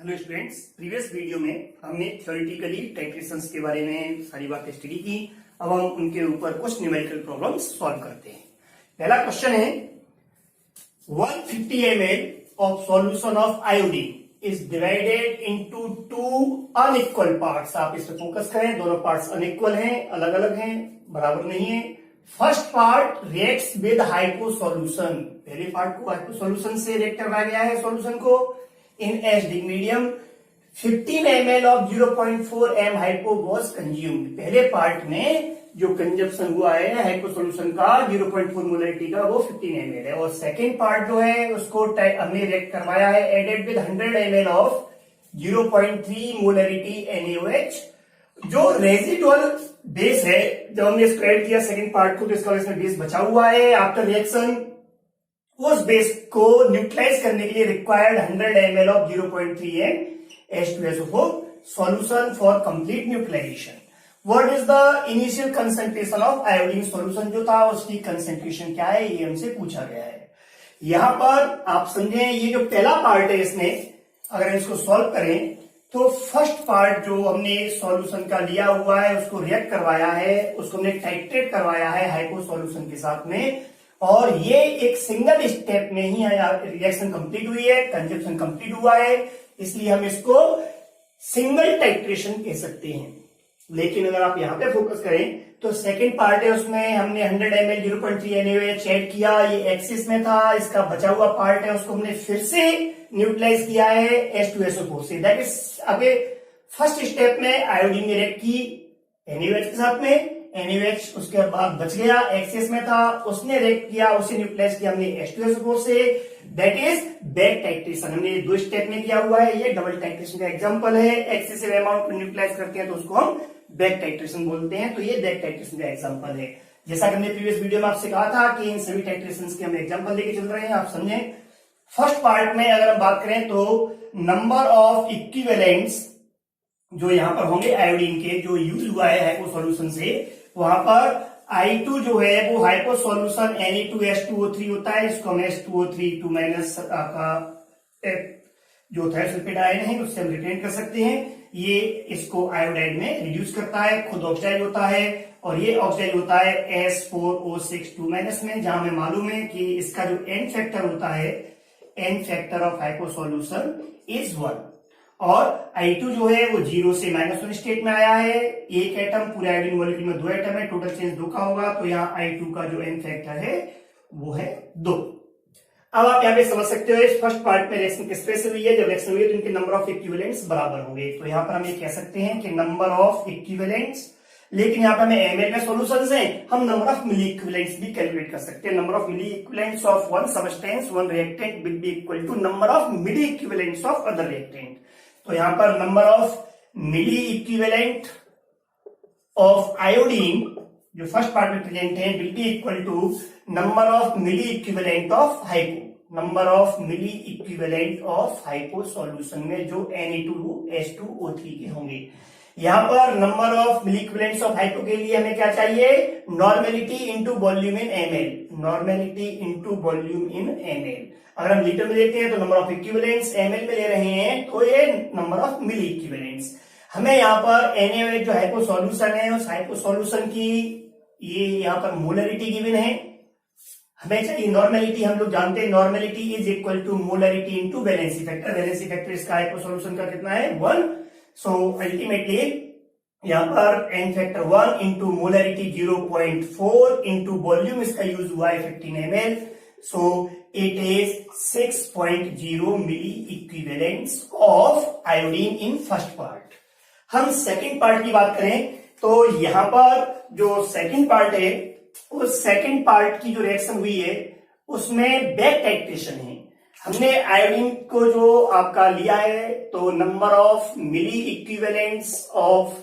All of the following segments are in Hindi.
हेलो स्टूडेंट्स, प्रीवियस वीडियो में हमने थ्योरेटिकली टाइट्रेशंस के बारे में सारी बातें स्टडी की। अब हम उनके ऊपर कुछ न्यूमेरिकल प्रॉब्लम्स सॉल्व करते हैं। पहला क्वेश्चन है 150 ml of solution of iodine is divided into two unequal parts. आप इस पर फोकस करें, दोनों पार्ट्स अनइक्वल हैं, अलग अलग हैं, बराबर नहीं है। First part reacts with hypo solution, पहले पार्ट को हाइपो सॉल्यूशन से रिएक्ट करवाया गया है सॉल्यूशन को in acidic medium। 15 ml of 0.4 m hypo was consumed। पहले पार्ट में जो कंजप्शन हुआ है हाइपो सॉल्यूशन का 0.4 मोलरिटी का वो 15 ml है, और सेकेंड पार्ट जो है उसको हमने रिएक्ट करवाया है added with 100 ml of 0.3 molarity NaOH। जो रेजिडुअल बेस है, जब हमने इसको ऐड किया सेकेंड पार्ट को तो इसका इसमें बेस बचा हुआ है। आफ्टर रिएक्शन उस बेस को न्यूट्रलाइज करने के लिए required 100 ml of 0.3 m H2SO4 solution for complete neutralization. What is the initial concentration of iodine solution जो था उसकी कंसंट्रेशन क्या है, ये हमसे पूछा गया है। यहां पर आप समझें, ये जो पहला पार्ट है इसमें अगर हम इसको सॉल्व करें तो फर्स्ट पार्ट जो हमने सॉल्यूशन का लिया हुआ है उसको रिएक्ट करवाया है, उसको हमने टाइट्रेट करवाया है हाइपो सॉल्यूशन के साथ में, और ये एक सिंगल स्टेप में ही रिएक्शन कंप्लीट हुई है, कंजप्शन कंप्लीट हुआ है, इसलिए हम इसको सिंगल टाइट्रेशन कह सकते हैं। लेकिन अगर आप यहां पे फोकस करें तो सेकंड पार्ट है, उसमें हमने 100 ml 0.3 NaOH ऐड किया, ये एक्सिस में था, इसका बचा हुआ पार्ट है उसको हमने फिर से न्यूट्रलाइज किया है H2SO4 से। दैट इज अबे फर्स्ट स्टेप में आयोडीन ने रिएक्ट की NaOH के साथ में, NaOH उसके बाद बच गया, एक्सेस में था, उसने रिएक्ट किया, उसे न्यूट्रलाइज किया हमने H2SO4 से। दैट इज बैक टाइट्रेशन, हमने दो स्टेप में किया हुआ है, ये डबल टाइट्रेशन का एग्जांपल है। एक्सेसिव अमाउंट को न्यूट्रलाइज करते हैं तो उसको हम बैक टाइट्रेशन बोलते हैं, तो ये बैक टाइट्रेशन का एग्जांपल है। जैसा कि हमने प्रीवियस वीडियो में आपसे कहा था कि इन सभी टाइट्रेशन के हम एग्जांपल लेके चल रहे हैं, आप समझें। फर्स्ट पार्ट में अगर हम बात करें तो नंबर ऑफ इक्विवेलेंट्स जो यहां पर होंगे आयोडीन के जो यूज हुआ है हाइपो सॉल्यूशन से, वहां पर I2 जो है वो हाइपो सॉल्यूशन Na2H2O3 होता है, इसको हम H2O3 2 माइनस का जो थायोसल्फेट आयन है उससे हम रिप्रेजेंट कर सकते हैं। ये इसको आयोडाइड में रिड्यूस करता है, खुद ऑक्साइड होता है, और ये ऑक्साइड होता है S4O6 2 माइनस में, जहां हमें मालूम है कि इसका जो एन फैक्टर होता है, n factor of hypo solution is 1, और I2 जो है वो 0 से -1 स्टेट में आया है। एक एटम पूरे आयोडीन मॉलिक्यूल में 2 एटम है, टोटल चेंज 2 का होगा, तो यहाँ I2 का जो एन फैक्टर है वो है 2। अब आप यहाँ पे समझ सकते हो इस फर्स्ट पार्ट में रिएक्शन किस तरह से हुई है। जब रिएक्शन हुई है तो इनके नंबर ऑफ इक्विवेलेंट्स बराबर होंगे, तो यहाँ पर हम ये कह सकते हैं कि नंबर ऑफ इक्विवेलेंट्स, लेकिन यहाँ पर हमें ml में सॉल्यूशंस हैं, हम नंबर ऑफ मिली इक्विवेलेंट्स भी कैलकुलेट कर सकते हैं। Number of milli equivalents of one substance one reactant will be equal to number of milli equivalents of other reactant. तो यहां पर number of milliequivalent of iodine जो फर्स्ट पार्ट में प्रेजेंट है will be equal to number of milliequivalent of hypo, number of milliequivalent of hypo solution में जो Na2H2O3 के होंगे। यहां पर number of milli equivalents of hypo के लिए हमें क्या चाहिए, normality into volume in ml, normality into volume in ml। अगर हम लीटर में लेते हैं तो नंबर ऑफ इक्विवेलेंट्स ml में ले रहे हैं तो ये नंबर ऑफ मिली इक्विवेलेंट्स। हमें यहाँ पर NaOH जो हाइपो सॉल्यूशन है उस हाइपो सॉल्यूशन की ये यहाँ पर मोलरिटी गिवन है, हमें चाहिए नॉर्मेलिटी। हम लोग जानते हैं normality is equal to molarity into valency factor, valency factor इसका हाइपो सॉल्यूशन का कितना है 1। सो अल्टीमेटली यहाँ पर n factor 1 into molarity 0.4 into volume इसका यूज हुआ है 15 ml, so it is 6.0 milli equivalents of iodine in first part. हम सेकंड पार्ट की बात करें तो यहां पर जो सेकंड पार्ट है उस सेकंड पार्ट की जो रिएक्शन हुई है उसमें बैक टाइट्रेशन है। हमने आयोडीन को जो आपका लिया है तो number of milli equivalents of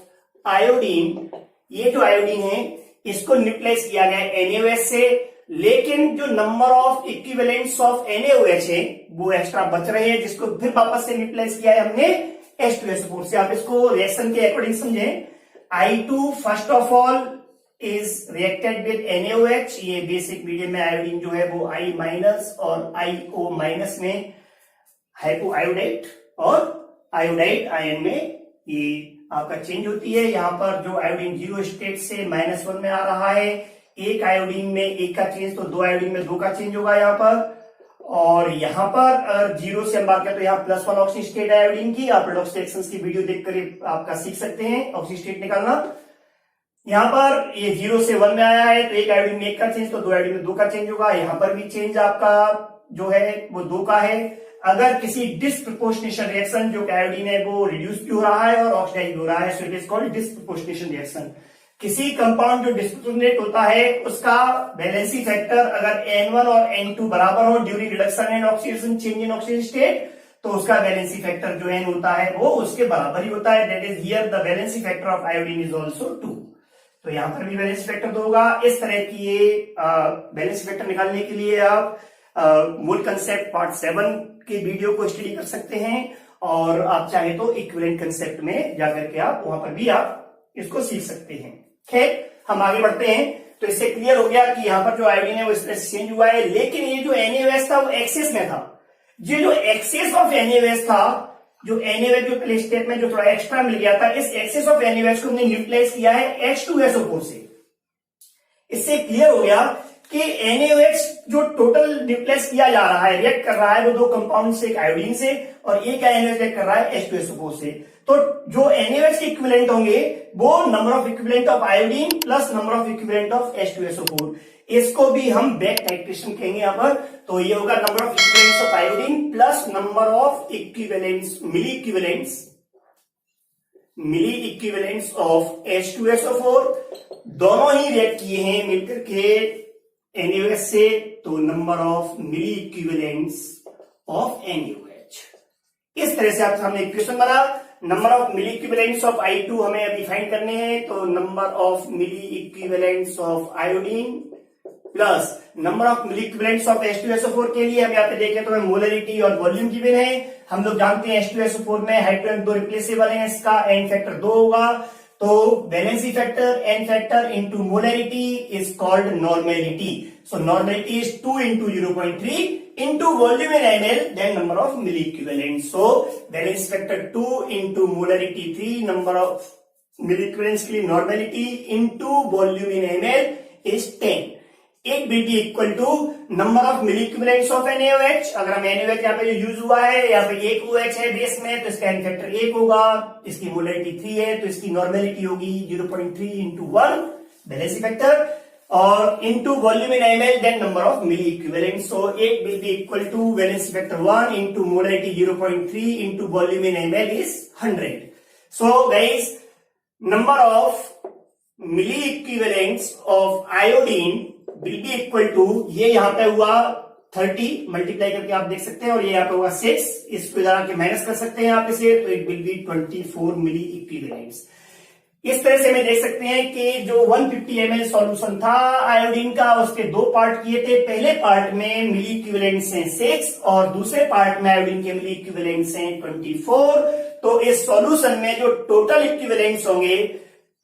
iodine, ये जो आयोडीन है इसको न्यूट्रलाइज किया गया NaOH से, लेकिन जो number of equivalents of NaOH है वो एक्स्ट्रा बच रहे हैं, जिसको फिर वापस से न्यूट्रलाइज किया है हमने H2SO4 से। आप इसको रिएक्शन के अकॉर्डिंग समझें। I2 first of all is reacted with NaOH, ये बेसिक मीडियम में आयोडीन जो है वो I- और IO- में हाइपो आयोडाइड और आयोडाइड आयन में ये आपका चेंज होती है। यहाँ पर जो आयोडीन 0 स्टेट से -1 में आ रहा है, एक आयोडीन में एक का चेंज तो दो आयोडीन में दो का चेंज होगा यहाँ पर। और यहाँ पर 0 से हम बात करें तो यहाँ +1 ऑक्सीजन स्टेट आयोडीन की, आप रेडॉक्स रिएक्शंस की वीडियो देखकर आपका सीख सकते हैं ऑक्सीजन स्टेट निकालना। यहाँ पर ये 0 से 1 में आया है तो एक आयोडीन में एक का चेंज तो दो आयोडीन में दो का चेंज होगा। यहाँ पर भी चेंज आपका जो है वो 2 का है। अगर किसी डिस्प्रपोर्शनेशन रिएक्शन जो आयोडीन है वो रिड्यूस भी हो रहा है और ऑक्सीडाइज भी हो रहा है, सो it is called disproportionation reaction. किसी कंपाउंड जो डिस्प्रोपोर्शनेट होता है उसका वैलेंसी फैक्टर अगर N1 और N2 बराबर हो during reduction and oxidation change in oxygen state, तो उसका वैलेंसी फैक्टर जो N होता है वो उसके बराबर ही होता है। That is here the valency factor of iodine is also 2। तो यहां पर भी वैलेंसी फैक्टर 2 होगा। इस तरह की ये वैलेंसी फैक्टर निकालने के लिए आप मूल कंसेप्ट पार्ट 7 के वीडियो को स्टडी कर सकते हैं, और आप चाहे तो इक्विवेलेंट कंसेप्ट में जाकर के आप वहां पर भी आप इसको सीख सकते हैं। खैर, हम आगे बढ़ते हैं। तो इससे क्लियर हो गया कि यहाँ पर जो आयोडीन है वो इस तरह से चेंज हुआ है, लेकिन ये जो NaOH था वो एक्सेस में था। ये जो एक्सेस ऑफ NaOH था, जो NaOH जो पहले स्टेप में जो थोड़ा एक्स्ट्रा मिल गया था, इस एक्सेस ऑफ NaOH को हमने न्यूट्रलाइज किया है H2SO4 से। इससे क्लियर हो गया कि NaOH जो टोटल न्यूट्रलाइज किया जा रहा है, रिएक्ट कर रहा है वो दो कंपाउंड से, एक आयोडीन से और एक NaOH रिएक्ट कर रहा है H2SO4 से। तो जो NaOH के इक्विवेलेंट होंगे वो number of equivalent of iodine plus number of equivalent of H2SO4, इसको भी हम बैक टाइट्रेशन कहेंगे यहाँ पर। तो ये होगा number of equivalents of iodine plus number of equivalents milli equivalents of H2SO4। दोनों ही रिएक्ट किए हैं मिलकर के NaOH से, तो number of milli equivalents of NaOH। इस तरह से आपके सामने इक्वेशन बना। Number of milli equivalents of I2 हमें अभी फाइंड करने हैं, तो number of milli equivalents of iodine plus number of milli equivalents of H2SO4 के लिए हम यहाँ पे देखें तो मोलरिटी और वॉल्यूम गिवन है। हम लोग जानते हैं H2SO4 में हाइड्रोजन 2 रिप्लेसेबल है, इसका एन फैक्टर 2 होगा। तो valency factor n factor into molarity is called normality. So normality is 2 into 0.3 into volume in ml, then number of milli equivalents. So valence factor 2 into molarity 3, number of milli equivalents के लिए normality into volume in ml is 10. It will be equal to number of milli equivalents of NaOH। अगर हम NaOH यहाँ पे जो यूज हुआ है, यहाँ पे एक OH है बेस में, तो इसका एन फैक्टर 1 होगा, इसकी मोलरिटी 3 है तो इसकी नॉर्मेलिटी होगी 0.3 into 1 वैलेंसी फैक्टर, और into volume in ml then number of milli equivalents. So it will be equal to valence factor 1 into molarity 0.3 into volume in ml is 100. So guys, number of milli equivalents of iodine will be equal to, ये यहाँ पे हुआ 30 मल्टीप्लाई करके आप देख सकते हैं, और ये यहाँ पे हुआ 6, इसको जरा के माइनस कर सकते हैं आप इसे, तो it will be 24 milliequivalents. इस तरह से मैं देख सकते हैं कि जो 150 ml सॉल्यूशन था आयोडीन का, उसके दो पार्ट किए थे। पहले पार्ट में मिली इक्विवेलेंट्स हैं 6 और दूसरे पार्ट में आयोडीन के मिली इक्विवेलेंट्स हैं 24। तो इस सॉल्यूशन में जो टोटल इक्विवेलेंट्स होंगे,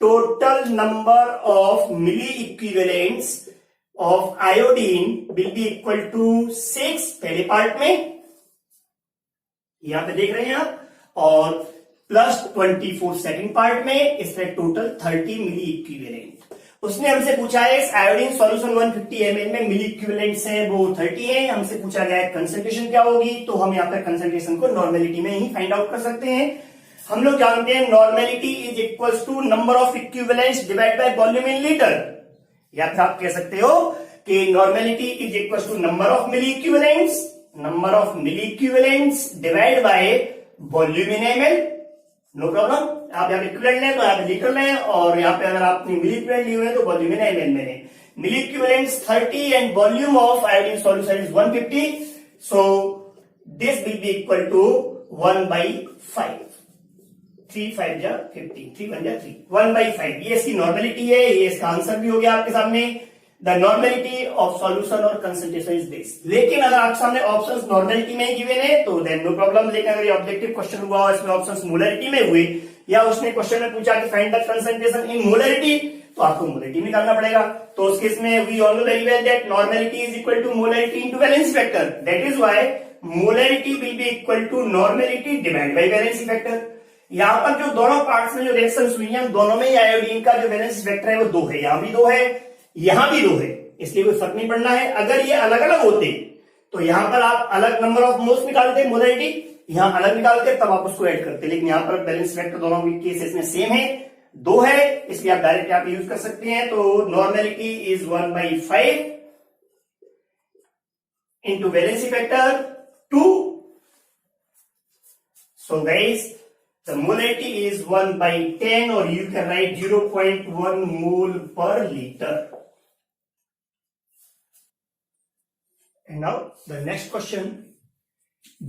total number of milli equivalents of iodine will be equal to 6 पहले पार्ट में, यहां पे देख रहे हैं आप, और प्लस 24 सेकंड पार्ट में, इसमें टोटल 30 मिली इक्विवेलेंट। उसने हमसे पूछा है इस आयोडीन सॉल्यूशन 150 ml में मिली इक्विवेलेंट्स हैं वो 30 है। हमसे पूछा गया है कंसंट्रेशन क्या होगी, तो हम यहाँ पर कंसंट्रेशन को नॉर्मेलिटी में ही फाइंड आउट कर सकते हैं। हम लोग जानते हैं normality is equals to number of equivalents divide by volume in litre, या फिर आप कह सकते हो कि normality is equals to number of milli equivalents divide by volume in ml। No problem, आप यहाँ पे इक्विवेलेंट लें तो यहाँ पे लीटर लें, और यहाँ पे अगर आपने मिली इक्विवेलेंट लिए हुए तो वॉल्यूम इन ml में लें। Milliequivalents 30 and volume of iodine solution is 150, so this will be equal to 1/5। 3 5 जा 50, 3 1 जा 3, 1/5 ये इसकी नॉर्मेलिटी है। ये इसका आंसर भी हो गया आपके सामने। द नॉर्मेलिटी ऑफ सॉल्यूशन और कंसंट्रेशन इज दिस। लेकिन अगर आपके सामने ऑप्शंस नॉर्मेलिटी में गिवन है तो देन नो प्रॉब्लम। लेकिन अगर ये ऑब्जेक्टिव क्वेश्चन हुआ और इसमें ऑप्शंस मोलरिटी में हुए, या उसने क्वेश्चन में पूछा कि find the concentration in molarity, तो आपको मोलरिटी निकालना पड़ेगा। तो उस केस में we all know very well that normality is equal to molarity into valency factor. That is why molarity will be equal to normality divide by valency factor. यहां पर जो दोनों पार्ट्स में जो रिएक्शन हुई है दोनों में ही आयोडीन का जो वैलेंसी फैक्टर है वो 2 है, यहां भी 2 है, यहां भी 2 है, इसलिए कोई फर्क नहीं पड़ना है। अगर ये अलग अलग होते तो यहां पर आप अलग नंबर ऑफ मोल्स निकालते, मोलैरिटी यहां अलग निकालते, तब आप उसको ऐड करते, लेकिन यहां पर बैलेंस फैक्टर दोनों केसेस में सेम है, 2 है, इसलिए आप डायरेक्ट यहाँ पे यूज कर सकते हैं। तो normality is 1/5 into valency factor 2। So guys the molarity is 1/10 और यू कैन राइट 0.1 मोल पर litre. And now the next question,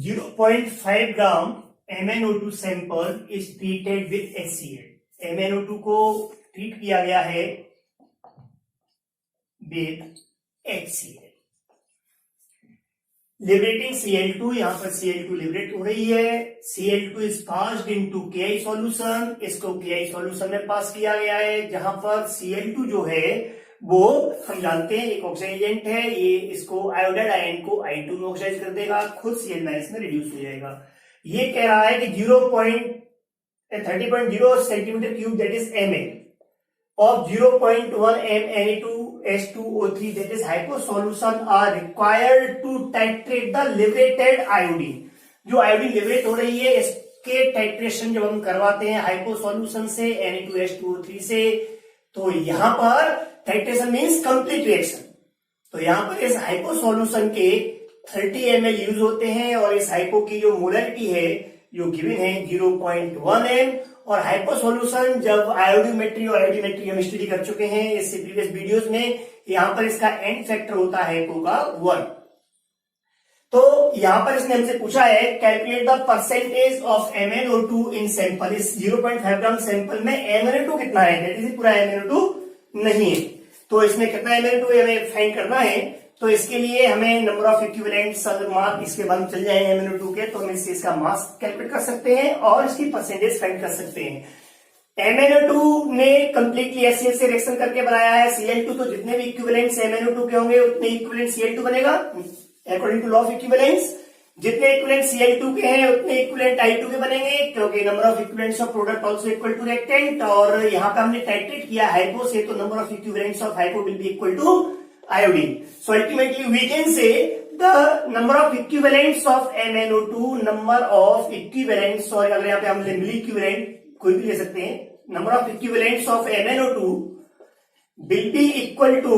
0.5 gram MnO2 sample is treated with HCl। MnO2 को ट्रीट किया गया है with HCl। लिबरेटिंग Cl2, यहां पर Cl2 लिबरेट हो रही है, Cl2 is passed into Ki solution, इसको Ki सॉल्यूशन में पास किया गया है, जहां पर Cl2 जो है वो हम जानते हैं एक ऑक्सीजन एजेंट है, ये इसको आयोडाइड आयन को I2 में ऑक्सीडाइज कर देगा, खुद Cl- में रिड्यूस हो जाएगा। ये कह रहा है कि 30.0 centimetre cube that is Ml of 0.1 Na2H2O3 that is hypo solution are required to titrate the liberated iodine। जो आयोडीन लिबरेट हो रही है इसके टाइट्रेशन जब हम करवाते हैं हाइपो सॉल्यूशन से Na2H2O3 से, तो यहां पर टाइट्रेशन मींस कंप्लीट रिएक्शन। तो यहां पर इस हाइपो सॉल्यूशन के 30 ml यूज होते हैं और इस हाइपो की जो मोलैरिटी है जो गिवन है 0.1 m, और हाइपो सॉल्यूशन जब आयोडोमेट्री और आयोडीमेट्री हम स्टडी कर चुके हैं इससे प्रीवियस वीडियोस में, यहां पर इसका एंड फैक्टर होता है हाइपो का 1। तो यहां पर इसने हमसे पूछा है calculate the percentage of MnO2 in sample. इस 0.5 ग्राम सैंपल में MnO2 कितना है, दैट इज पूरा MnO2 नहीं है, तो इसमें कितना MnO2 हमें फाइंड करना है। तो इसके लिए हमें नंबर ऑफ इक्विवेलेंट्स अगर मास इसके बाद चल जाए MnO2 के, तो हम इससे इसका मास कैलकुलेट कर सकते हैं और इसकी परसेंटेज फाइंड कर सकते हैं। MnO2 ने कंप्लीटली HCl से रिएक्शन करके बनाया है Cl2, तो जितने भी इक्विवेलेंट्स MnO2 के होंगे उतने इक्विवेलेंट Cl2 बनेगा according to law of equivalence. जितने इक्विवेलेंट Cl2 के हैं उतने इक्विवेलेंट I2 के बनेंगे, क्योंकि number of equivalents of product also equal to reactant, और यहां पे हमने टाइट्रेट किया हाइपो से, तो number of equivalents of hypo will be equal to iodine। So ultimately we can say the number of equivalents of MnO2, number of equivalents, और अगर यहाँ पे हम ले इक्विवेलेंट कोई भी ले सकते हैं, number of equivalents of MnO2 will be equal to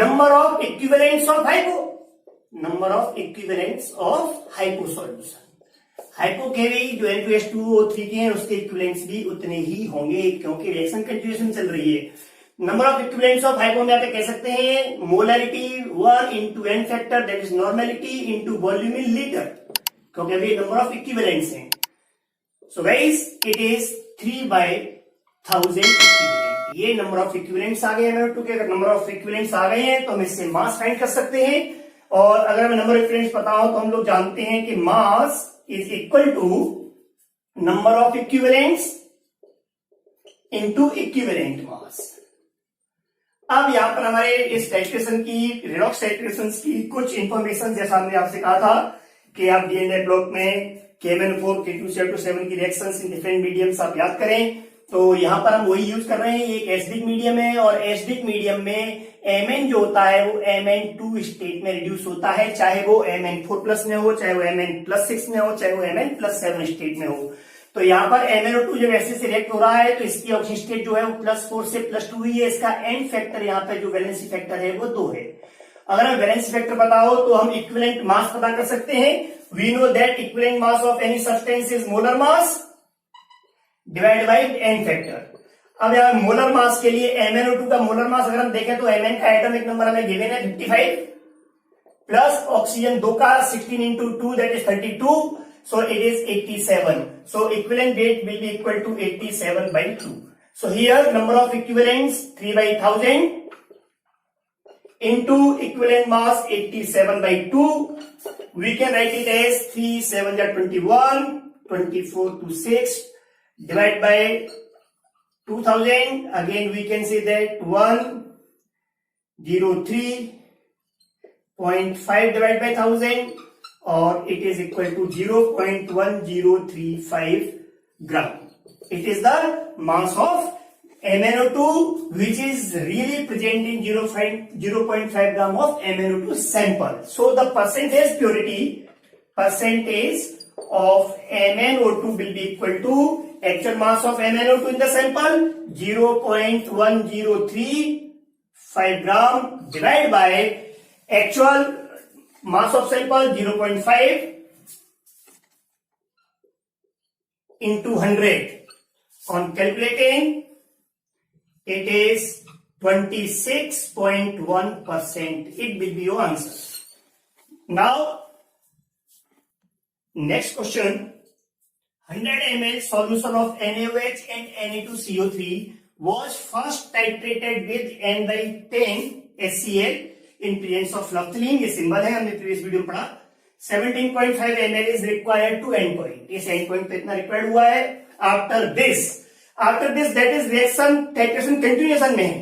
number of equivalents of hypo, number of equivalents of hypo solution। Hypo के भी जो N2H2O3 के हैं उसके इक्विवेलेंट्स भी उतने ही होंगे, क्योंकि रिएक्शन कंटिन्यूएशन चल रही है। Number of equivalents of hypo में आप कह सकते हैं molarity 1 into n factor that is normality into volume in litre, क्योंकि अभी नंबर ऑफ इक्विवेलेंट्स हैं। So guys it is 3/1000 equivalent. ये नंबर ऑफ इक्विवेलेंट्स आ गए MnO2 के। अगर नंबर ऑफ इक्विवेलेंट्स आ गए हैं तो हम इससे मास फाइंड कर सकते हैं, और अगर हमें नंबर ऑफ इक्विवेलेंट्स पता हो तो हम लोग जानते हैं कि mass is equal to number of equivalents into equivalent mass. अब यहां पर हमारे इस टाइट्रेशन की, रिडॉक्स टाइट्रेशन की कुछ इंफॉर्मेशन, जैसा हमने आपसे कहा था कि आप डीएनए ब्लॉक में KMnO4 K2Cl2 की रिएक्शंस इन डिफरेंट मीडियम्स आप याद करें, तो यहां पर हम वही यूज कर रहे हैं। एक एसिडिक मीडियम है और एसिडिक मीडियम में Mn जो होता है वो Mn2 स्टेट में रिड्यूस होता है, चाहे वो Mn4+ में हो, चाहे वो Mn+6 में हो, चाहे वो Mn+7 स्टेट में हो। तो यहाँ पर MnO2 जब ऐसे से रिएक्ट हो रहा है तो इसकी ऑक्सीजन स्टेट जो है वो +4 से +2 हुई है। इसका एंड फैक्टर यहाँ पे जो वैलेंसी फैक्टर है वो 2 है। अगर हमें वैलेंसी फैक्टर पता हो तो हम इक्विवेलेंट मास पता कर सकते हैं। We know that equivalent mass of any substance is molar mass divide by n factor. अब यहाँ मोलर मास के लिए MnO2 का मोलर मास अगर हम देखें तो Mn का एटॉमिक नंबर हमें गिवन है 55 प्लस ऑक्सीजन 2 का 16 into 2 that is 32, so it is 87, so equivalent weight will be equal to 87/2। so here number of equivalents 3/1000 into equivalent mass 87/2, we can write it as 3 7 21, 24 to 6 divide by 2000, again we can say that 103.5 divided by 1000, और it is equal to 0.1035 gram. It is the mass of MnO2 which is really present in 0.5 gram of MnO2 sample. So the percentage purity, percentage of MnO2 will be equal to actual mass of MnO2 in the sample 0.1035 gram divided by actual mass of sample 0.5 into 100. On calculating, it is 26.1%. It will be your answer. Now, next question. 100 ml solution of NaOH and Na2CO3 was first titrated with N/10 HCl in presence of naphthalene. ये सिंबल है, हमने प्रीवियस वीडियो में पढ़ा. 17.5 ml is required to end point. इस एंड पॉइंट पे इतना रिक्वायर्ड हुआ है. After this that is reaction titration continuation में है.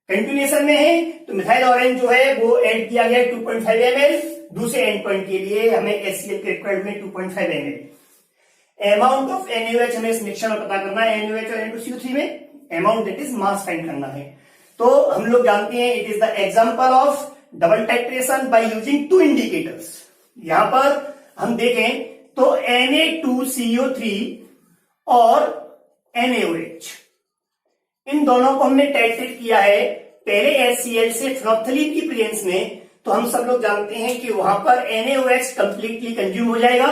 कंटिन्यूएशन में है तो मिथाइल ऑरेंज जो है वो ऐड किया गया 2.5 ml. दूसरे एंड पॉइंट के लिए हमें HCl के रिक्वायर्ड में 2.5 ml. अमाउंट ऑफ NaOH हमें इस मिक्सचर में पता करना है. NaOH और Na2CO3 में amount that is mass find करना है. तो हम लोग जानते हैं it is the example of double titration by using two indicators. यहां पर हम देखें तो Na2CO3 और NaOH इन दोनों को हमने टाइट्रेट किया है पहले HCl से फिनोल्फथलीन की प्रेजेंस में. तो हम सब लोग जानते हैं कि वहां पर NaOH कंप्लीटली कंज्यूम हो जाएगा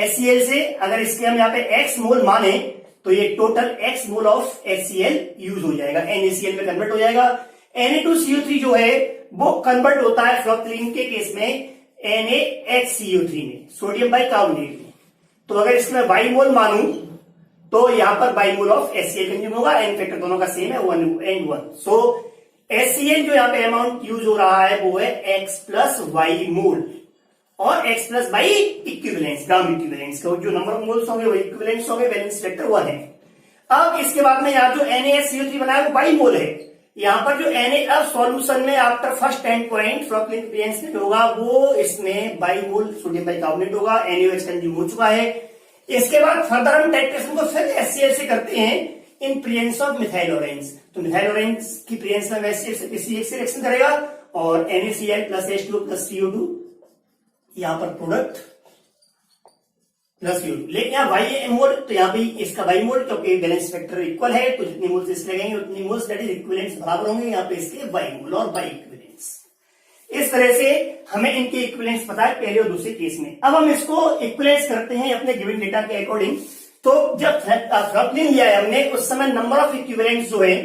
HCl से. अगर इसके हम यहाँ पे x मोल माने तो ये total x mole of HCl use हो जाएगा, NaCl में कन्वर्ट हो जाएगा. Na2CO3 जो है वो कन्वर्ट होता है फिनोल्फथलीन के केस में NaHCO3 में, सोडियम बाइकार्बोनेट में. तो अगर इसमें y मोल मानूं तो यहां पर by mole of HCl consume होगा. एन फैक्टर दोनों का सेम है 1 and 1. सो HCl जो यहां पे अमाउंट यूज हो रहा है वो है x प्लस वाई मोल और x प्लस वाई इक्विवेलेंस, ग्राम इक्विवेलेंस का जो नंबर ऑफ मोल्स होंगे वो इक्विवेलेंस होंगे, वैलेंस फैक्टर 1 है. अब इसके बाद में यहाँ जो NaHCO3 बना है वो बाई मोल है. यहाँ पर जो Na सॉल्यूशन में after first and point phenolphthalein presence में होगा वो इसमें बाई मोल सोडियम बाइकार्बोनेट होगा. NaOH कंज्यूम हो चुका है. इसके बाद फर्दर हम टाइट्रेशन को फिर HCl से करते हैं in presence of methyl orange. तो मिथाइल ऑरेंज की प्रेजेंस में HCl से किसी एक से रिएक्शन करेगा और NaCl plus H2O plus CO2 यहां पर प्रोडक्ट प्लस CO2. लेकिन यहाँ वाई मोल तो यहाँ भी इसका वाई मोल क्योंकि बैलेंस फैक्टर इक्वल है तो जितनी मोल्स इसमें लगेंगे उतनी मोल्स दैट इज इक्विवेलेंस बराबर होंगे. यहाँ पे इसके वाई मोल और वाई इक्विवेलेंस. इस तरह से हमें इनके इक्विवेलेंस पता है पहले और दूसरे केस में. अब हम इसको इक्विवेलेंस करते हैं अपने गिवन डेटा के अकॉर्डिंग. तो जब फिनोल्फथलीन लिया है हमने उस समय नंबर ऑफ इक्विवेलेंस जो है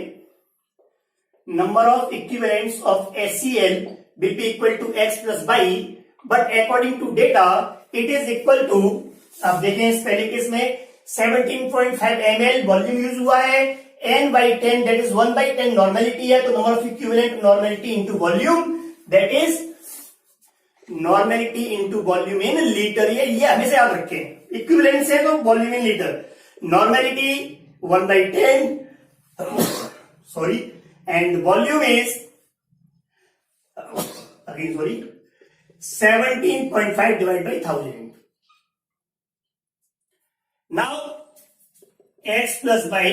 number of equivalence of HCl will be equal to x plus y. But according to data it is equal to, आप देखें इस पहले केस में 17.5 ml वॉल्यूम यूज हुआ है. n/10 दैट इज 1/10 नॉर्मेलिटी है. तो number of equivalent normality into volume that is normality into volume in litre. ये हमेशा याद रखें, इक्विवेलेंस है तो volume in litre. Normality 1/10 sorry and volume is again sorry 17.5 divided by 1000. Now x plus y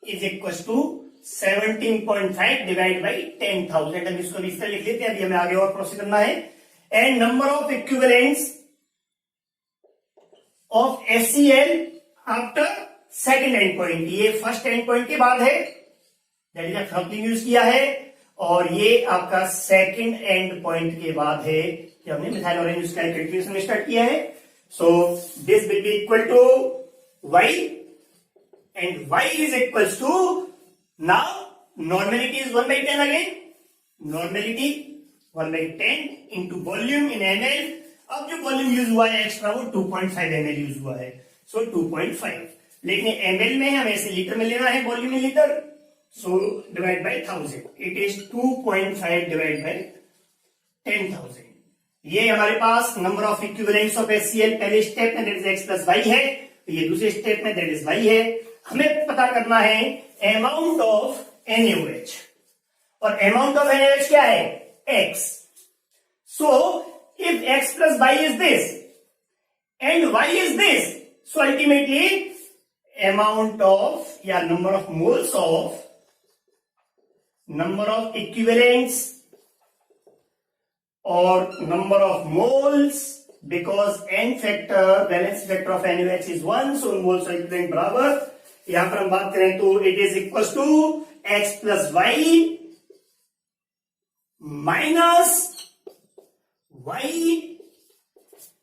is equals to 17.5 divided by 10,000. अब इसको इस तरह लिख लेते हैं. अभी हमें आगे और प्रोसीड करना है. And number of equivalence of HCl after second and point. ये फर्स्ट एंड पॉइंट के बाद है दैट इज फिनोल्फथलीन यूज किया है और ये आपका सेकेंड एंड पॉइंट के बाद है जब हमने मिथाइल ऑरेंज यूज किया कैलकुलेशन स्टार्ट किया है. So this will be equal to y and y is equals to now normality is 1/10 again. Normality 1/10 into volume in ml. अब जो वॉल्यूम यूज हुआ है एक्स्ट्रा वो 2.5 ml यूज हुआ है. सो 2.5 लेकिन ml में हमें इसे लीटर में लेना है volume in litre. So divide by 1000 it is 2.5 divide by 10,000. ये हमारे पास number of equivalence of HCl पहले स्टेप में that is x plus y है. ये दूसरे स्टेप में दैट इज वाई है. हमें पता करना है अमाउंट ऑफ NaOH और अमाउंट ऑफ NaOH क्या है x. So if x plus y is this and y is this, so ultimately amount of या number of moles of number of equivalents or number of moles, because n factor valence factor of NaOH is 1, so moles और equivalent बराबर, यहां पर हम बात करें तो it is equals to x plus y minus y,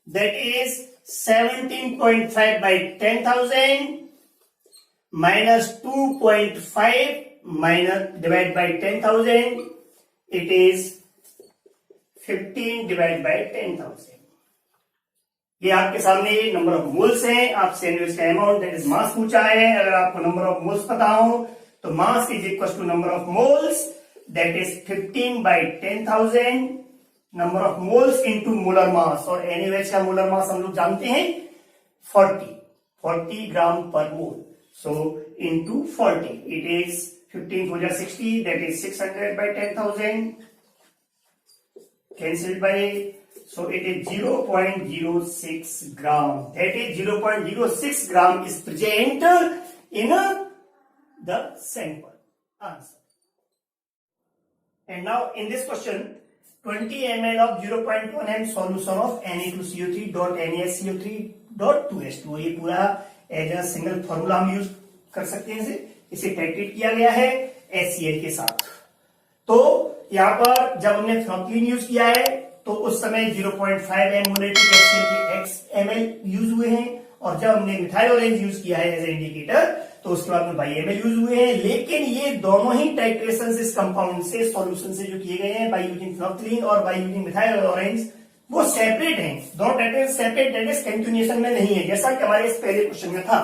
that is 17.5 by 10,000 minus 2.5 minus divided by 10,000, it is 15 divided by 10,000. ये आपके सामने नंबर ऑफ मोल्स हैं, आपसे एनएच का अमाउंट दैट इज मास पूछा है. अगर आपको नंबर ऑफ मोल्स पता हो तो mass is equal to number of moles that is 15 by 10,000 number of moles into molar mass. और एनएच का मोलर मास हम लोग जानते हैं 40 ग्राम पर mole. So into 40 it is 15 4 60, that is 600 by 10,000 cancelled by, so it is 0.06 gram. That is 0.06 gram is present in the sample answer. And now in this question, 20 ml of 0.1 m solution of Na2CO3 dot NaSCO3 dot 2H2. ये पूरा एज अ सिंगल फॉर्मूला हम यूज कर सकते हैं. इसे टाइट्रेट किया गया है HCl के साथ. तो यहां पर जब हमने फ्लोक्लिन यूज किया है तो उस समय 0.5 m मोलेटिक HCl के x ml यूज हुए हैं, और जब हमने मिथाइल ऑरेंज यूज किया है एज इंडिकेटर तो उसके बाद में y ml यूज हुए हैं. लेकिन ये दोनों ही टाइट्रेशन इस कंपाउंड से सॉल्यूशन से जो किए गए हैं बाय यूजिंग फ्लोक्लिन और बाय यूजिंग मिथाइल ऑरेंज, वो सेपरेट हैं. दोनों titration separate, that is continuation में नहीं है, जैसा कि हमारे इस पहले क्वेश्चन में था.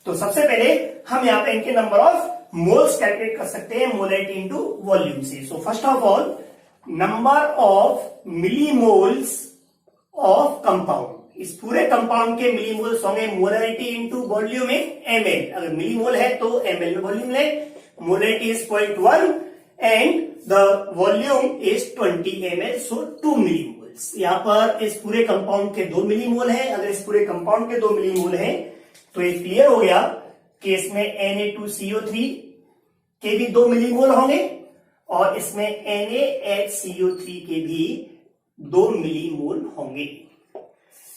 तो सबसे पहले हम यहाँ पे इनके नंबर ऑफ मोल्स कैलकुलेट कर सकते हैं मोलैरिटी इनटू वॉल्यूम से. So first of all number of millimoles of compound, इस पूरे कंपाउंड के मिलीमोल्स होंगे molarity into volume in ml. अगर मिलीमोल है तो ml में वॉल्यूम ले. Molarity is 0.1 and the volume is 20 ml, so 2 millimoles. यहाँ पर इस पूरे कंपाउंड के 2 मिलीमोल है. अगर इस पूरे कंपाउंड के 2 मिलीमोल है तो ये क्लियर हो गया कि इसमें Na2CO3 के भी 2 मिलीमोल होंगे और इसमें NaHCO3 के भी 2 मिलीमोल होंगे.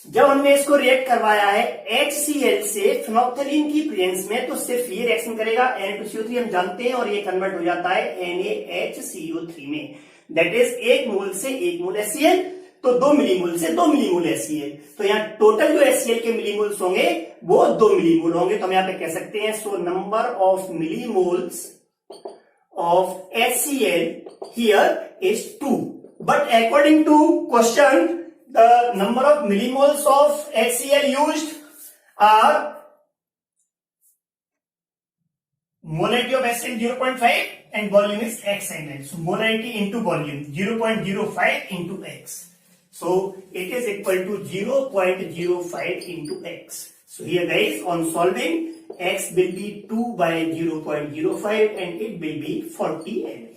जब हमने इसको रिएक्ट करवाया है HCl से फिनोल्फथालीन की प्रेजेंस में तो सिर्फ ये रिएक्शन करेगा. Na2CO3 हम जानते हैं और ये कन्वर्ट हो जाता है NaHCO3 में. दैट इज 1 मोल से 1 मोल HCl, तो 2 मिलीमोल से 2 मिलीमोल HCl. तो यहाँ टोटल जो HCl के मिलीमोल्स होंगे वो 2 मिलीमोल होंगे. तो हम यहाँ पे कह सकते हैं so number of millimoles of HCl here is 2. But according to question the number of millimoles of HCl used are molarity of HCl 0.5 and volume is x ml. So molarity into volume 0.05 into x. So it is equal to 0.05 into x. So here guys, on solving, x will be 2 by 0.05 and it will be 40 ml.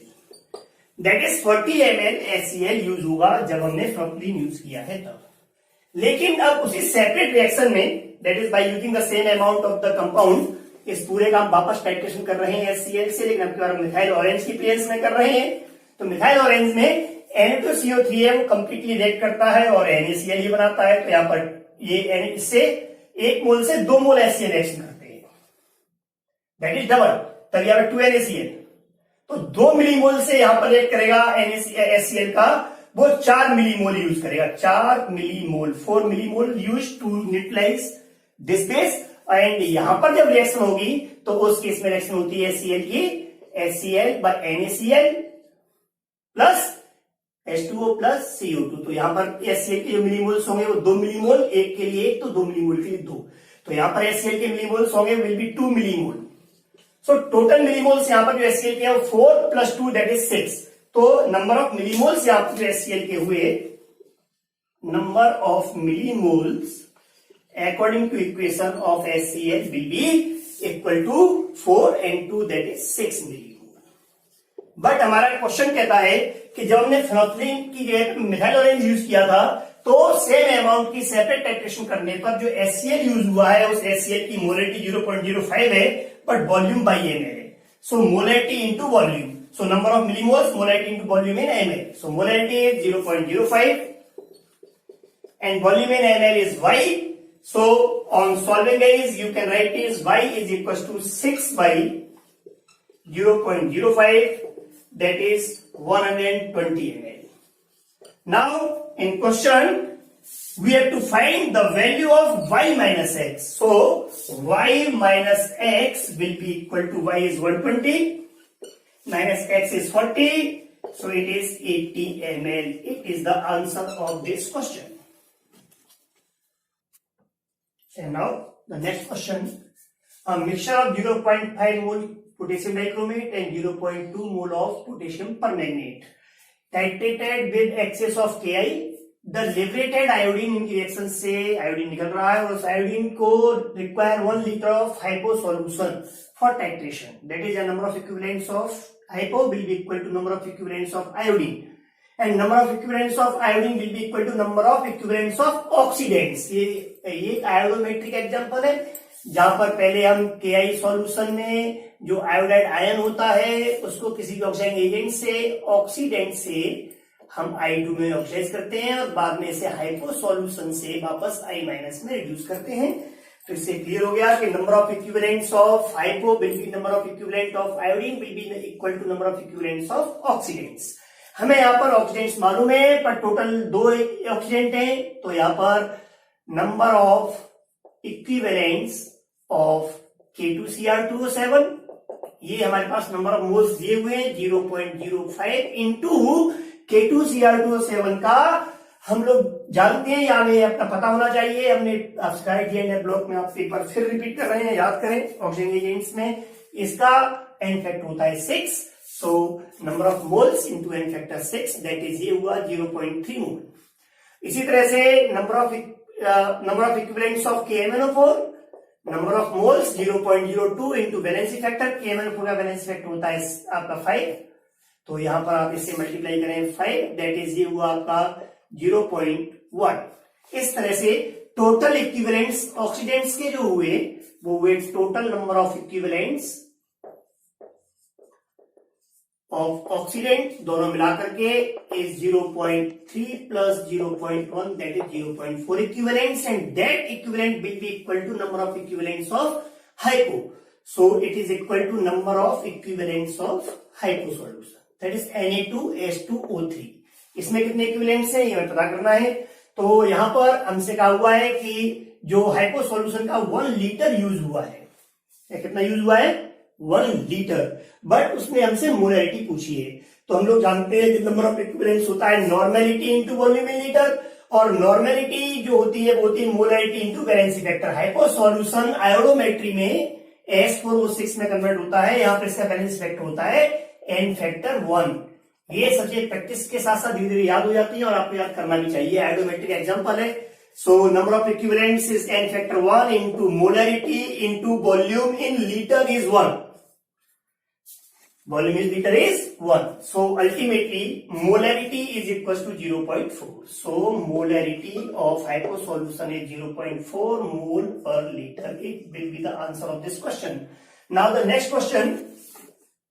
That is 40 ml HCl use होगा जब हमने फ्लोक्लिन यूज किया है तब. लेकिन अब उसी सेपरेट रिएक्शन में, that is by using the same amount of the compound, इस पूरे का हम वापस टाइट्रेशन कर रहे हैं HCl से, लेकिन अब की बार हम मिथाइल ऑरेंज की प्रेजेंस में कर रहे हैं. तो मिथाइल ऑरेंज में Na2CO3 है वो कंप्लीटली रिएक्ट करता है और NaCl ही बनाता है. तो यहाँ पर ये इससे 1 मोल से 2 मोल HCl रिएक्शन करते हैं, दैट इज डबल. तब यहाँ पर 2 NaCl, तो 2 मिलीमोल से यहाँ पर रिएक्ट करेगा HCl का, वो 4 मिलीमोल यूज करेगा. 4 millimole, 4 millimole use to neutralise this base. And यहां पर जब रिएक्शन होगी तो उस केस में रिएक्शन होती है HCl की HCl by NaCl plus H2O plus CO2. तो यहां पर HCl के जो मिलीमोल्स होंगे वो 2 मिलीमोल, एक के लिए 1 तो 2 मिलीमोल के लिए 2. तो यहां पर HCl के मिलीमोल्स होंगे will be 2 millimole. So total millimoles यहां पर जो HCl के हैं 4 प्लस 2 दैट इज 6. तो नंबर ऑफ मिलीमोल्स यहां पर जो HCl के हुए, number of millimoles according to equation of HCl will be equal to 4 and 2 that is 6 millimole. But हमारा क्वेश्चन कहता है कि जब हमने फेनोल्फथालीन की जगह पे मिथाइल ऑरेंज यूज किया था तो सेम अमाउंट की सेपरेट टाइट्रेशन करने पर जो HCl यूज हुआ है उस HCl की मोलरिटी 0.05 है बट वॉल्यूम बाई ml है. So molarity into volume. So number of millimoles molarity into volume in ml. So molarity is 0.05 and volume in ml is Y. So on solving guys you can write is Y is equals to 6 by 0.05, that is 120 ml. Now in question we have to find the value of Y minus X. So Y minus X will be equal to Y is 120 minus X is 40, so it is 80 ml. It is the answer of this question. And now the next question, a mixture of 0.5 mole potassium dichromate and 0.2 mole of potassium permanganate titrated with excess of Ki. The liberated iodine in reaction से iodine निकल रहा है और उस iodine को require 1 liter of hypo solution for titration. That is the number of equivalents of hypo will be equal to number of equivalents of iodine. And number of equivalents of iodine will be equal to number of equivalents of oxidants. ये आयोडोमेट्रिक एग्जांपल है जहां पर पहले हम Ki सॉल्यूशन में जो आयोडाइड आयन होता है उसको किसी भी ऑक्सीडाइजिंग एजेंट से ऑक्सीडेंट से हम I2 में ऑक्सीडाइज करते हैं और बाद में इसे हाइपो सॉल्यूशन से वापस I- में रिड्यूस करते हैं. तो इससे क्लियर हो गया कि number of equivalents of hypo will be number of equivalent of iodine will be equal to number of equivalents of oxidants. हमें यहाँ पर ऑक्सीडेंट्स मालूम है पर टोटल 2 ऑक्सीडेंट हैं तो यहाँ पर number of equivalents of K2Cr2O7 ये हमारे पास नंबर ऑफ मोल्स दिए हुए हैं 0.05 इंटू K2Cr2O7 का हम लोग जानते हैं या हमें अपना पता होना चाहिए. हमने आप ब्लॉक में आप एक बार फिर रिपीट कर रहे हैं, याद करें. ऑक्सीजन एजेंट्स में इसका n फैक्टर होता है 6. So number of moles into n factor 6 that is ये हुआ 0.3 मोल. इसी तरह से number of equivalents of KMnO4 number of moles 0.02 into valency factor. KMnO4 का valency factor होता है आपका 5 तो यहां पर आप इससे मल्टीप्लाई करें 5 that is ये हुआ आपका 0.1. इस तरह से टोटल इक्विवेलेंट्स ऑक्सीडेंट्स के जो हुए वो हुए total number of equivalents of oxidant दोनों मिलाकर के is 0.3 plus 0.1 that is 0.4 equivalents and that equivalent will be equal to number of equivalents of hypo. So it is equal to number of equivalents of hypo solution that is Na2H2O3. इसमें कितने इक्विवेलेंट्स हैं ये हमें पता करना है. तो यहां पर हमसे कहा हुआ है कि जो हाइपो सॉल्यूशन का 1 लीटर यूज हुआ है. कितना यूज हुआ है 1 लीटर. बट उसने हमसे मोलरिटी पूछी है तो हम लोग जानते हैं कि नंबर ऑफ इक्विवेलेंट्स होता है normality into volume in litre और नॉर्मेलिटी जो होती है वो होती है molarity into valency factor. Hypo solution iodometry में S4O6 में कन्वर्ट होता है. यहां पर इसका वैलेंसी फैक्टर होता है n फैक्टर 1. ये सब्जेक्ट प्रैक्टिस के साथ साथ धीरे धीरे याद हो जाती है और आपको याद करना भी चाहिए. आयोडोमेट्रिक एग्जांपल है. So number of equivalents is n factor 1 into molarity into volume in liter is 1. Volume is liter is 1. So ultimately molarity is equals to 0.4. So molarity of hypo solution is 0.4 mole per liter. It will be the answer of this question. Now the next question,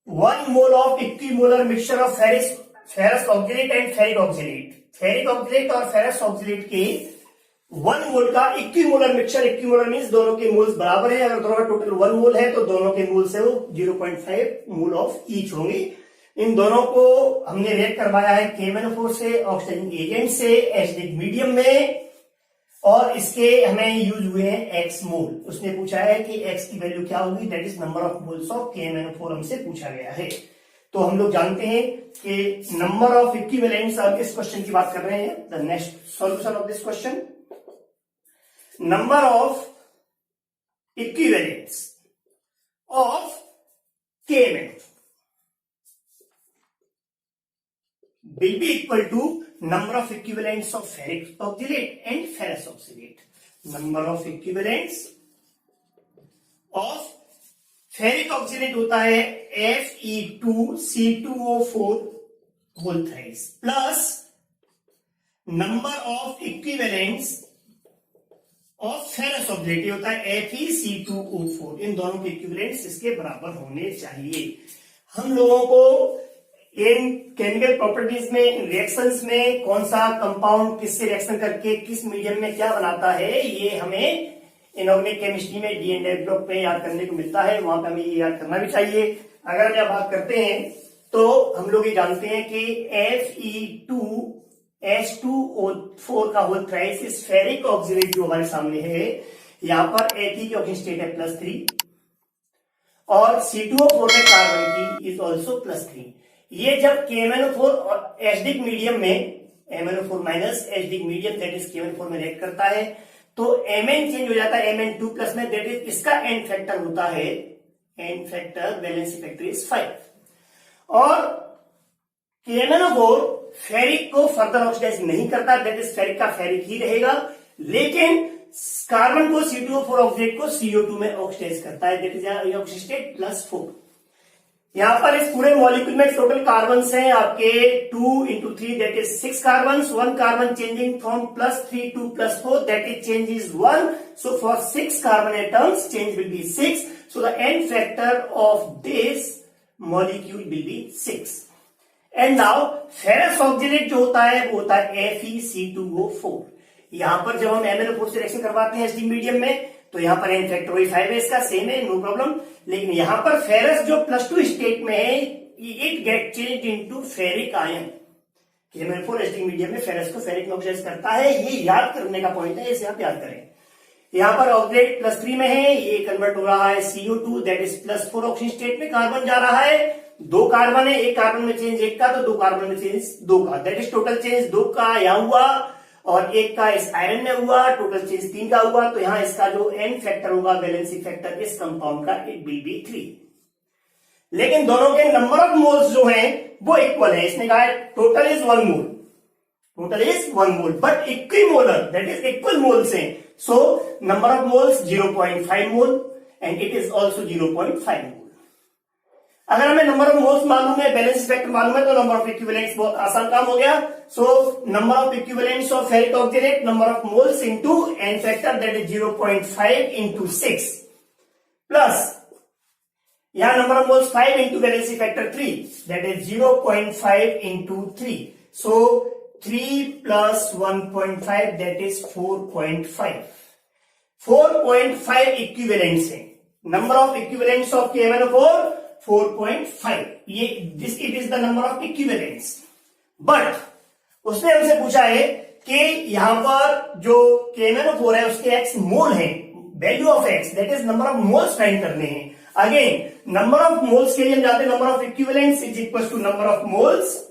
1 mole of equimolar mixture of ferrous oxalate and ferric oxalate. Ferric oxalate और ferrous oxalate के 1 मोल का इक्विमोलर मिक्सचर. इक्विमोलर मींस दोनों के मोल्स बराबर है. अगर दोनों का टोटल 1 मोल है तो दोनों के मोल से वो 0.5 मोल ऑफ ईच होंगे. इन दोनों को हमने रिएक्ट करवाया है KMnO4 से ऑक्सीजन एजेंट से एसिडिक मीडियम में और इसके हमें यूज हुए हैं x मोल. उसने पूछा है कि x की वैल्यू क्या होगी that is number of moles of KMnO4 हमसे पूछा गया है. तो हम लोग जानते हैं कि नंबर ऑफ इक्विवेलेंट्स. अब इस क्वेश्चन की बात कर रहे हैं. The next solution of this question, number of equivalents of KMnO4 will be equal to number of equivalents of ferric oxalate and ferrous oxalate. Number of equivalents of ferric oxalate होता है Fe2C2O4 whole thrice plus number of equivalents of ferrous oxalate होता है FeC2O4। इन दोनों के इक्विवेलेंट्स इसके बराबर होने चाहिए। हम लोगों को इन केमिकल प्रॉपर्टीज में, इन रिएक्शंस में कौन सा कंपाउंड किससे रिएक्शन करके किस मीडियम में क्या बनाता है, ये हमें इनऑर्गेनिक केमिस्ट्री में डी एंड एफ ब्लॉक में याद करने को मिलता है। वहां पे हमें ये याद करना भी चाहिए। अगर हम यह बात करते हैं तो हम लोग ये जानते हैं कि Fe2H2O4 का होल थ्राइस इस फेरिक ऑक्सीडेट जो हमारे सामने है, यहां पर Fe की ऑक्सीजन स्टेट है +3 और C2O4 में कार्बन की इज ऑल्सो +3। ये जब KMnO4 और एसिडिक मीडियम में MnO4 minus acidic medium that is KMnO4 में रिएक्ट करता है तो Mn चेंज हो जाता है Mn2 प्लस में, दैट इज इसका एंड फैक्टर होता है, and factor valency factor is 5 और KMnO4 फेरिक को फर्दर ऑक्सीडाइज नहीं करता, दैट इज फेरिक का फेरिक ही रहेगा, लेकिन कार्बन को C2O4 ऑक्सीडेट को CO2 में ऑक्सीडाइज करता है, दैट इज ऑक्सीजन स्टेट +4। यहां पर इस पूरे मॉलिक्यूल में टोटल कार्बन हैं आपके 2 into 3 that is 6 carbon. 1 carbon changing from +3 to +4 that is change is 1। So for 6 carbon atoms change will be 6। So the end factor of this molecule will be 6। And now ferrous oxidate जो होता है वो होता है FeC2O4। यहां पर जब हम MnO4 से रिएक्शन करवाते हैं एसिडिक मीडियम में तो यहां पर एंड फैक्टर वही 5 है, इसका सेम है, नो प्रॉब्लम। लेकिन यहां पर फेरस जो +2 स्टेट में है, it get change into ferric ion. KMnO4 acidic medium में फेरस को फेरिक में ऑक्सीडाइज करता है, ये याद करने का पॉइंट है, इसे आप याद करें। यहां पर ऑक्सीडेट +3 में है, ये कन्वर्ट हो रहा है CO2 that is +4 oxygen state में कार्बन जा रहा है। 2 कार्बन है, एक कार्बन में चेंज 1 का तो 2 कार्बन में चेंज 2 का, दैट इज टोटल चेंज 2 का यहां हुआ और 1 का इस आयरन में हुआ, टोटल चेंज 3 का हुआ। तो यहां इसका जो एंड फैक्टर होगा वैलेंसी फैक्टर इस कंपाउंड का इट विल बी 3। लेकिन दोनों के नंबर ऑफ मोल्स जो हैं वो इक्वल है। इसने कहा total is 1 mole, total is 1 mole but equimolar that is equal moles हैं। So number of moles 0.5 mole and it is also 0.5 mole. अगर हमें नंबर ऑफ मोल्स मालूम है, बैलेंस फैक्टर मालूम है, तो नंबर ऑफ इक्विवेलेंट्स बहुत आसान काम हो गया। So number of equivalents of ferric oxalate, number of moles into and factor that is 0.5 into 6 plus यहां number of moles 5 into valency factor 3 that is 0.5 into 3। So 3 plus 1.5 that is 4.5। 4.5 equivalents है। Number of equivalents of KMnO4 4.5। ये this it is the number of equivalents. But उसने हमसे पूछा है कि यहां पर जो KMnO4 है उसके x मोल है, value of x that is number of moles find करने हैं। अगेन नंबर ऑफ मोल्स के लिए हम जाते हैं number of equivalents is equal to number of moles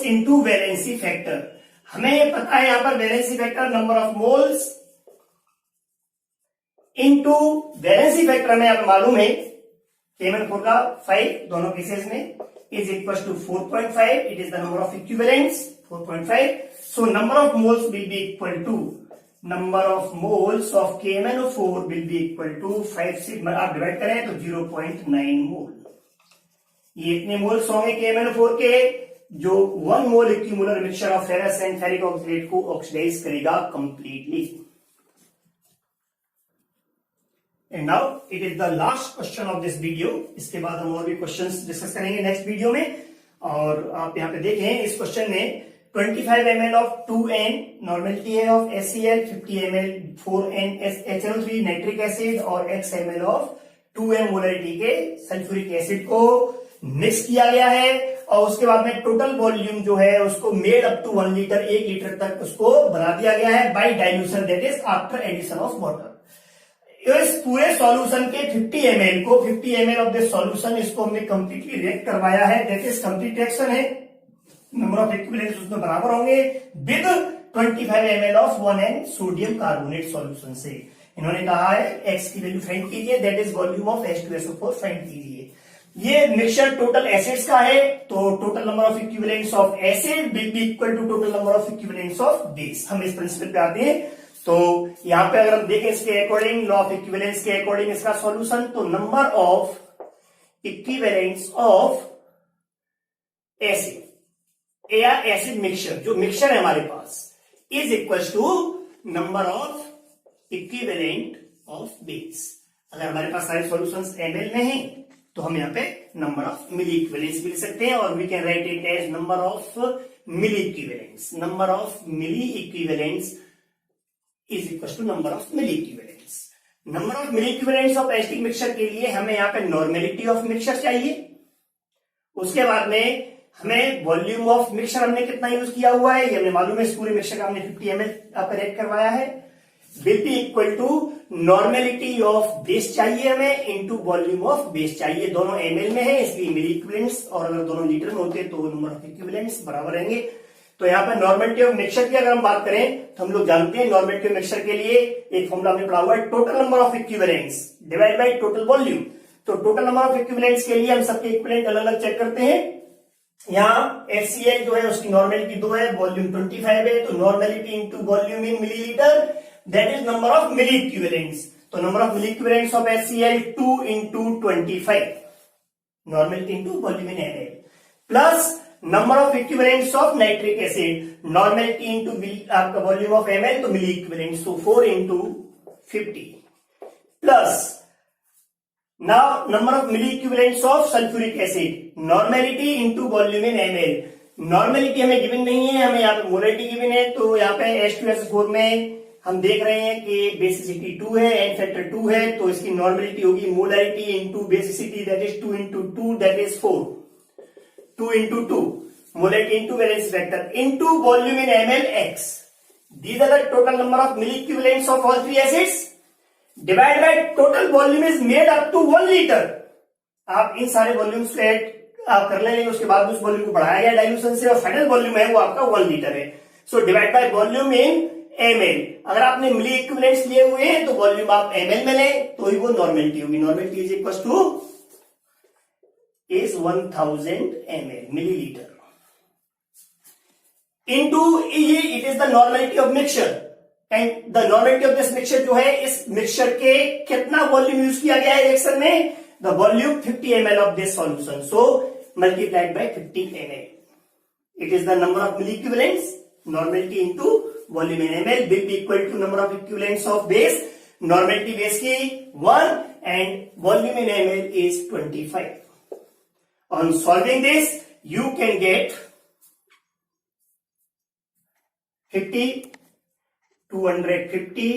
into valency factor. हमें ये पता है यहां पर valency factor number of moles into valency factor हमें यहां पर मालूम है KMnO4 का 5 दोनों केसेस में is equal to 4.5। It is the number of equivalents 4.5। So number of moles will be equal to number of moles of KMnO4 will be equal to 5 से आप डिवाइड करें तो 0.9 मोल। ये इतने मोल्स होंगे KMnO4 के जो 1 मोल equimolar mixture of ferrous and ferric oxalate को ऑक्सीडाइज करेगा completely. And now it is the last question of this video. इसके बाद हम और भी क्वेश्चंस डिस्कस करेंगे नेक्स्ट वीडियो में। और आप यहां पे देखें इस क्वेश्चन में 25 ml ऑफ 2N नॉर्मेलिटी है of HCl, 50 ml 4N HNO3 nitric acid और x ml of 2M molarity के सल्फ्यूरिक एसिड को मिक्स किया गया है। और उसके बाद में टोटल वॉल्यूम जो है उसको made up to 1 litre 1 litre तक उसको बना दिया गया है by dilution that is after addition of water. इस पूरे सॉल्यूशन के 50 ml को 50 ml ऑफ दिस सॉल्यूशन इसको हमने कंप्लीटली रिएक्ट करवाया है, दैट इज कंप्लीट रिएक्शन है। नंबर ऑफ इक्विवेलेंट्स उसमें बराबर होंगे with 25 ml of 1N sodium carbonate solution से। इन्होंने कहा है x की वैल्यू फाइंड कीजिए that is volume of H2SO4 find कीजिए। ये मिक्सचर टोटल एसिड्स का है तो total number of equivalents of acid will be equal to total number of equivalents of base. हम इस प्रिंसिपल पे आते हैं तो यहां पे अगर हम देखें इसके अकॉर्डिंग, लॉ ऑफ इक्विवेलेंस के अकॉर्डिंग इसका सॉल्यूशन, तो number of equivalence of acid या एसिड मिक्सचर, जो मिक्सचर है हमारे पास, is equal to number of equivalent of base. अगर हमारे पास सारे सॉल्यूशंस एमएल में हैं तो हम यहाँ पे नंबर ऑफ मिली इक्विवेलेंस भी लिख सकते हैं, और we can write it as number of milli equivalence. Number of milli equivalence is equal to number of milli equivalence. Number of milli equivalence of acidic mixture के लिए हमें यहाँ पे नॉर्मेलिटी ऑफ मिक्सचर चाहिए। उसके बाद में हमें वॉल्यूम ऑफ मिक्सचर हमने कितना यूज किया हुआ है ये हमें मालूम है, इस पूरे मिक्सचर का हमने 50 ml आपका रेट करवाया है, will be equal to normality of base चाहिए हमें इनटू वॉल्यूम ऑफ बेस चाहिए। दोनों ml में है इसलिए मिली इक्विवेलेंस, और अगर दोनों लीटर में होते तो नंबर ऑफ इक्विवेलेंस बराबर रहेंगे। तो यहाँ पर नॉर्मेलिटी ऑफ मिक्सचर की अगर हम बात करें तो हम लोग जानते हैं नॉर्मेलिटी ऑफ मिक्सचर के लिए एक फॉर्मूला हमने पढ़ा हुआ है, total number of equivalence divide by total volume. तो टोटल नंबर ऑफ इक्विवेलेंस के लिए हम सबके इक्विवेलेंट अलग अलग चेक करते हैं। यहाँ HCl जो है उसकी नॉर्मेलिटी 2 है, वॉल्यूम 25 है, तो normality into volume in millilitre, that is number of milli equivalents. तो number of milli equivalents of HCl 2 into 25, normality into volume in ml, plus number of equivalents of nitric acid, normality into आपका वॉल्यूम ऑफ ml, तो मिली इक्विवेलेंट्स, तो 4 into 50, plus now number of milli equivalents of sulphuric acid, normality into volume in ml। Normality हमें गिवन नहीं है, हमें यहाँ पे मोलरिटी गिवन है, तो यहाँ पे H2SO4 में हम देख रहे हैं कि बेसिसिटी 2 है, एन फैक्टर 2 है, तो इसकी नॉर्मेलिटी होगी molarity into basicity, that is 2 into 2, that is 4, 2 into 2, molarity into valence factor into volume in ml x। These are the total number of milli equivalents of all three acids divide by total volume is made up to 1 litre. आप इन सारे वॉल्यूम्स को ऐड आप कर लेंगे, उसके बाद उस वॉल्यूम को बढ़ाया गया डाइल्यूशन से, और फाइनल वॉल्यूम है वो आपका 1 लीटर है। सो divide by volume in ml। अगर आपने मिली इक्विवेलेंट्स लिए हुए हैं तो वॉल्यूम आप ml में लें तो ही वो नॉर्मेलिटी होगी। Normality is equal to is 1000 ml millilitre into ये it is the normality of mixture, and the normality of this mixture जो है, इस मिक्सचर के कितना वॉल्यूम यूज किया गया है रिएक्शन में, the volume 50 ml of this solution, so multiplied by 50 ml। It is the number of milli equivalents, normality into volume in ml will be equal to number of equivalents of base, normality base की 1 and volume in ml is 25. On solving this you can get 50, 250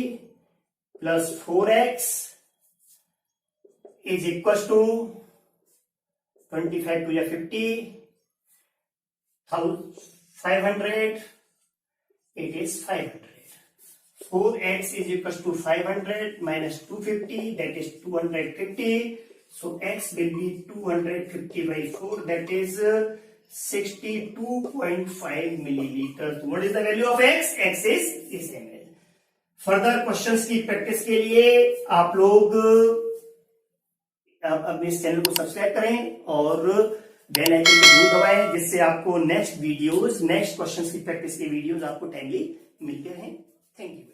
plus 4x is equals to 25 to 50, 500, it is 500. 4x is equals to 500 minus 250, that is 250. So x will be 250 by 4, that is 62.5 milliliters. What is the value of x? X is ml. Further questions की प्रैक्टिस के लिए आप लोग अपने इस चैनल को सब्सक्राइब करें और बेल आइकन को जरूर दबाएं, जिससे आपको नेक्स्ट वीडियोस, नेक्स्ट क्वेश्चंस की प्रैक्टिस के वीडियोस आपको टाइमली मिलते रहें। Thank you.